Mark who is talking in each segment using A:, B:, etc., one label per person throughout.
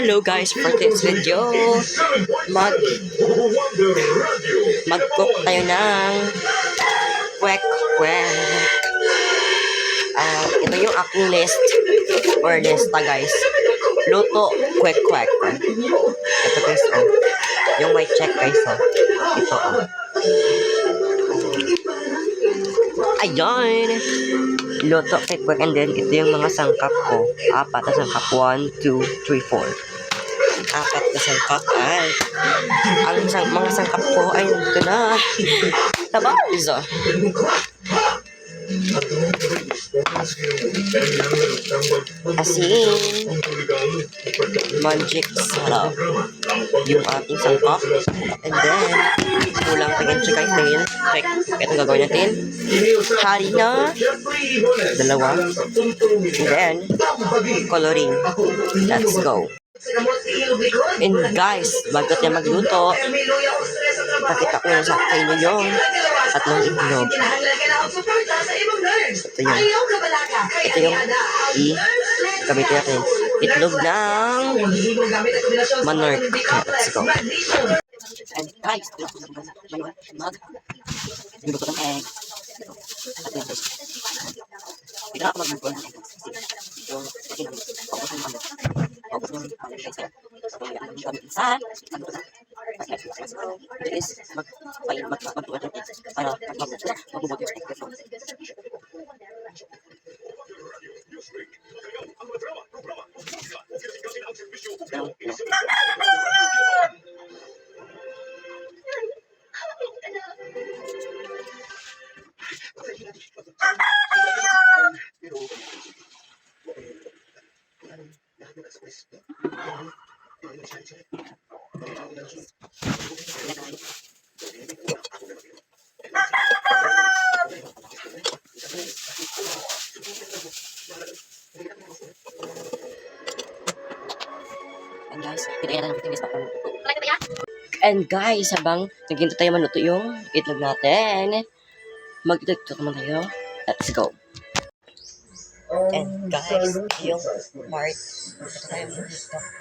A: Hello guys, for this video, mag-cook tayo ng kwek-kwek. Ito yung aking lista guys. Luto kwek-kwek. Ito guys, yung may check guys, ito Ayan! Luto kwek-kwek, and then ito yung mga sangkap ko. 4 na sangkap. 1, 2, 3, 4. 4 na sangkap. Ay, mga sangkap ko ay nandito na. Tabas! Asin, magic sarap yung ating sangkap, and then kulang pa yan siya guys dahil check, ito gagawin natin harina 2, and then coloring. Let's go. And guys, bago tayo magluto, pakita ko yun sa inyo yung 3 itlog. Ito yung gamitin natin. Itlog ng manok. Let's go. And guys, niluto ng egg. Hindi na ako magluto ng egg. And guys, habang naghintay tayo maluto yung itlog natin, mag-itlog naman tayo. Let's go. And guys, yung part, ito tayo maluto.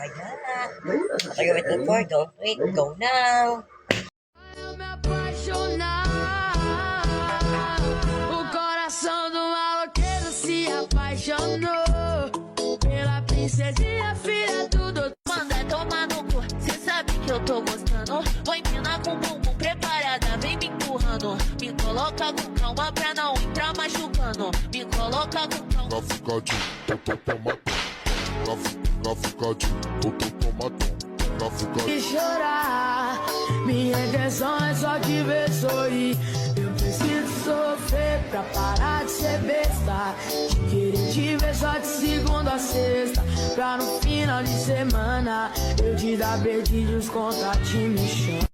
A: Kaya, what are you waiting for? Don't wait, go now.
B: O coração do maloqueiro se apaixonou pela princesinha, filha do doutor. Manda tomar no cu, cê sabe que eu tô gostando. Vou empinar com o bumbum preparada, vem me empurrando. Me coloca com calma pra não entrar machucando. Me coloca com calma. E chorar, minha intenção é só te ver sorrir. Eu preciso sofrer pra parar de ser besta. Querer te ver só de segunda a sexta, pra no final de semana eu te dar beijos, contatinho me chama.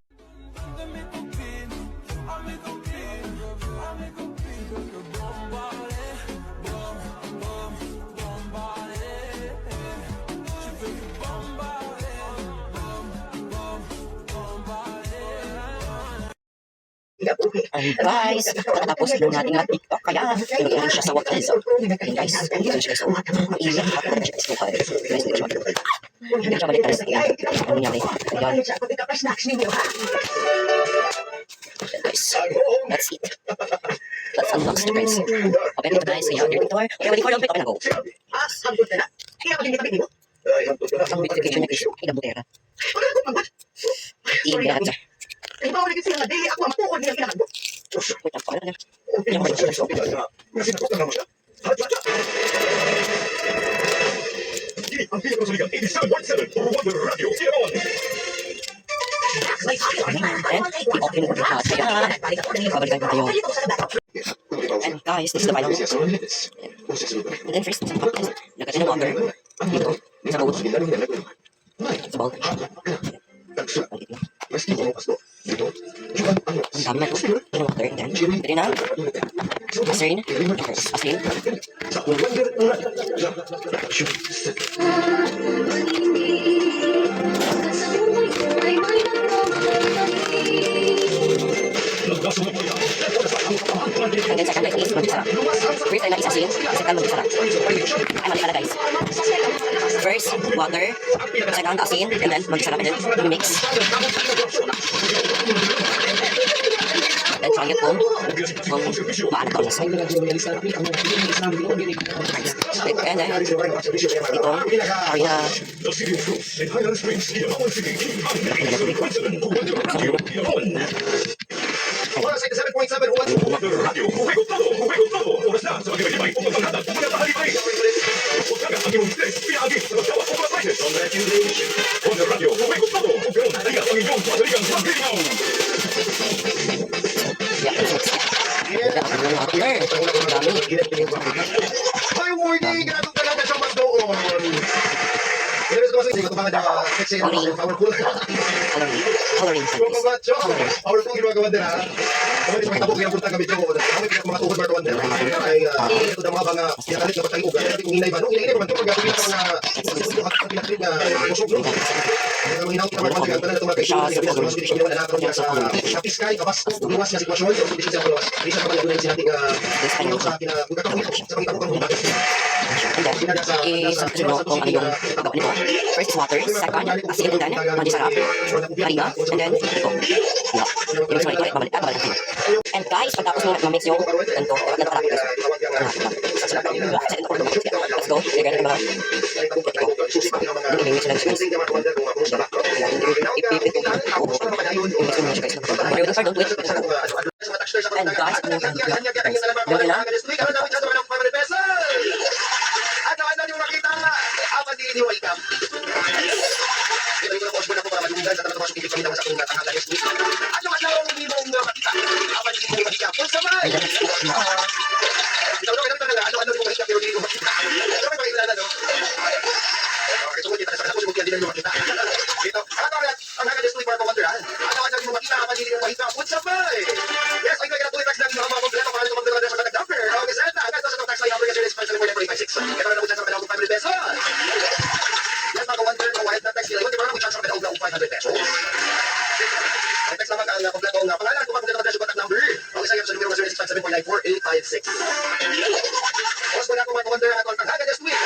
A: And guys, tapos na natin ang TikTok, kaya pinutuloy siya sa wakas. And guys, pinutuloy siya sa wakas. Iyan, hapon na siya sa wakas. Guys, hindi siya balik tayo sa iyan. Ano nangyari? Ayan. Guys, that's it. Let's unbox it guys. Open ito guys. Ayan, your door. Okay, waiting for yung open na go. Ang notification niya guys. Inabutera. Ingat.
C: Ay, bawal na kasi nga, dili ako matukod niya kinakagbo.
A: Wait, ako na. Yan mo siya.
C: Ang piling ko sa ligang 87.7 for Wonder Radio.
A: And i-open mo lahat. Kaya, babalikan ko tayo. And guys, this is the final one. And then first, sa guys, lagyan ng water. Dito, sa bowl. Sa bowl. Ang dami na ito. Yung water, and then, pwede na. Asin. Asin. And then second is magsarap. First ay nais asin, second magsarap. Ay mali pala guys. First, water. Second, asin. And then, mag-isa natin din. Mix. And try it kung paano to. And then, itong harina.
C: Oras ay 7.7 oras. Radio, juego todo. Oras na sa pag-ibigay po ng handa. Muna sa halipay. Pagkaga ang iyong tres, pinagi sa nagtawa po mga prices. Congratulations. On the radio, juego todo. Pero naligas ang iyong madaligang pagkiligaw.
D: Ay, morning! Ganun talaga siya mas doon. Pero gusto ko kasi ito mga sexy and powerful.
A: Coloring.
D: Powerful ginagawa din ha. Kung hindi makita po kaya punta kami dyan. Kami kaya mga tuhod markawan din. Ay, ito na mga mga pinakalit na pagkain ugat. Kung hinay ba? Nung hinay naman ito, pag-gagawin ito mga pinakalit na busog. Kung hinaw kita markawan din. Ito mga kaisun. Ito mga kaisun. Ito mga kaisun. Sa Piskay, Kabasko, Luwas na sitwasyon. Ito mga kaisun. Hindi siya kapag nagunan sinating ito sa pinakagawin ito. Sa pangitapok ng hubat.
A: I-subscribe kung ano yung gagawin nito. First is water, second, asin, and then, mandi sarap, harina, and then, ito. I-mix mo ito, babalik natin. And guys, pagtapos mo ma-mix yung ganito, ganito kalaki guys. Let's go. Lagyan natin mga i-mix lang siya guys. Ipipit ko yung i-mix ko na siya guys. Pero the don't wait. And guys, ito yung gawin lang.
D: Ano yung makita? Apat din yung wake up. Ito yung post mo na po para madunggan sa tamatapasok ibig kami naman sa kung natanggal na yung tweet. At yung atlawang hindi mo makita. Apat din yung makita. Kung sabay! Ito na talaga. Ano yung makita pero hindi mo makita. Ito may pakilala, no? Ito mo kita sa puso mo kaya hindi mo makita. Ito. Ang hanga just tweet para pawanderan. Ano yung makita? Apat din yung makita. Kung sabay! Yes, ay kaya tuloy tax na mga kompleto para sa pagdala sa contact number. Okay, sir. Agad sa tax na number kasi special for 456. Ito na sa kanila 500 pesos. Yes, mga wonder kung wahid na text nila. Hindi ba naman chance sa kanila 500 pesos? Ang text naman ang kompleto ng pangalan kung kompleto na sa contact number. Okay, sir. Sa numero 0657494856. Oras mo na kung mga wonder at ang hanga just tweet.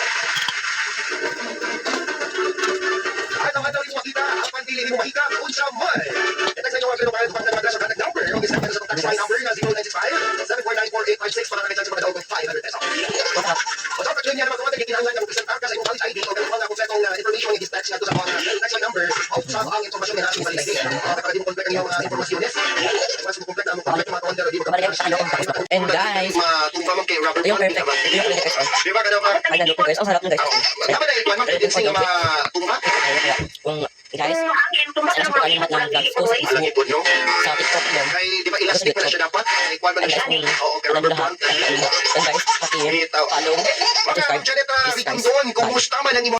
D: At ang handa rin mo makita, ang pandili rin mo makita, kung siya may. I-text na yung mga pinapahal kung pagdala sa contact number. Okay, sir. Sa contact number na 0965-7494856 para nakita sa mga daw 500 pesos. O sa pag-join niya naman kung kinahanglan na mag-presentar ka sa iyong college ID o ganun mga kompletong information yung dispatch nga to sa mga text line number o sa ang informasyon na nasa valid ID. Para di mo kompleto yung informasyones. Mas mo kompleto ang kompleto mga konder di mo
A: And guys,
D: tungpamang kay Robert.
A: ito yung perfect. Ito yung perfect guys.
D: Di ba ka daw ba?
A: Ay, nandito guys. Ang sarap ng guys.
D: Dapat na ito, mag-editing ng mga tungpa.
A: Kung guys, sana sa pagkain lahat ng vlogs ko sa
D: Alam
A: Facebook,
D: ito, no?
A: sa TikTok din.
D: Kay, di ba elastic pa na siya dapat? Ay, kwan ba na
A: And
D: siya?
A: guys,
D: Oo, kay
A: nandito
D: Robert
A: lahat.
D: Juan.
A: And guys, paki-follow,
D: Mga
A: subscribe,
D: Janeta,
A: please guys.
D: Ricondon,
A: Bye.
D: kumusta man ang imo?